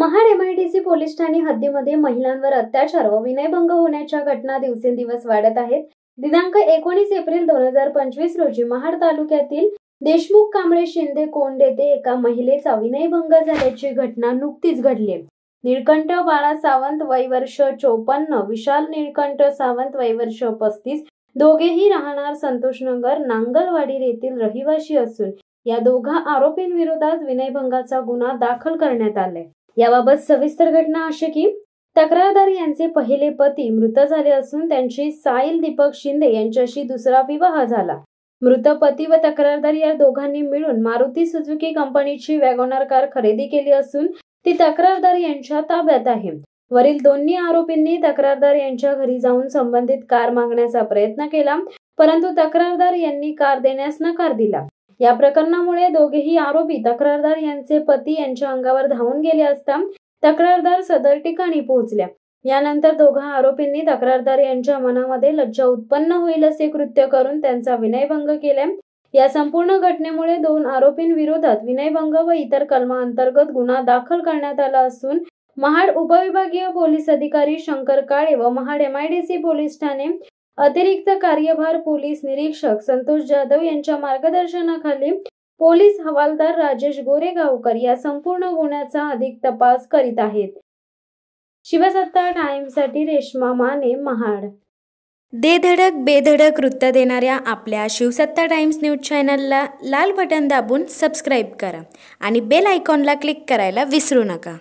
Mahad MIDC police Thane हद्दीमध्ये महिलांवर अत्याचार व विनयभंग होण्याच्या घटना दिवसेंदिवस वाढत आहेत। दिनांक 19 एप्रिल 2025 रोजी महाड तालुक्यातील देशमुख कांबळे शिंदे कोंड येथे एका महिलेचा विनयभंग झाल्याची घटना नुकतीच घडली। नीलकंठ बाळा सावंत वय वर्ष 54, विशाल नीलकंठ सावंत वय वर्ष 35, दोघेही राहणार संतोषनगर नांगलवाडी येथील रहिवासी असून या दोघा आरोपींविरोधात विनयभंगाचा गुन्हा दाखल करण्यात आलाय। याबाबत सविस्तर घटना अशी की तक्रारदार यांचे पहिले पती मृत झाले असून त्यांची साईल दीपक शिंदे यांच्याशी दुसरा विवाह झाला। मृत पती व तक्रारदार या दोघांनी मिळून मारुती सुझुकी कंपनीची वॅगनर कार खरेदी केली असून ती तक्रारदार यांच्या ताब्यात आहे। वरील दोन्ही आरोपींनी तक्रारदार यांच्या घरी जाऊन संबंधित कार मागण्याचा प्रयत्न केला, परंतु तक्रारदार यांनी कार देण्यास नकार दिला। या प्रकरणामुळे दोघेही आरोपी तक्रारदार यांचे पती यांच्या अंगावर धावून गेले असता तक्रारदार सदर ठिकाणी पोहोचल्या। यानंतर दोघा आरोपींनी तक्रारदार यांच्या मनामध्ये लज्जा उत्पन्न होईल असे कृत्य करून त्यांचा विनयभंग केला। या संपूर्ण घटनेमुळे दोन आरोपींविरोधात विनयभंग व इतर कलमांतर्गत गुन्हा दाखल करण्यात आला असून महाड उपविभागीय पोलीस अधिकारी शंकर काळे व महाड एमआयडीसी पोलीस ठाणे अतिरिक्त कार्यभार पोलीस निरीक्षक संतोष जाधव यांच्या मार्गदर्शनाखाली पोलीस हवालदार राजेश गोरेगावकर या संपूर्ण गुन्ह्याचा अधिक तपास करीत आहेत। शिवसत्ता टाइम्ससाठी रेश्मा माने, महाड। दे धडक बेधडक वृत्त देणाऱ्या आपल्या शिवसत्ता टाइम्स न्यूज चॅनलला लाल बटन दाबून सबस्क्राईब करा आणि बेल आयकॉनला क्लिक करायला विसरू नका।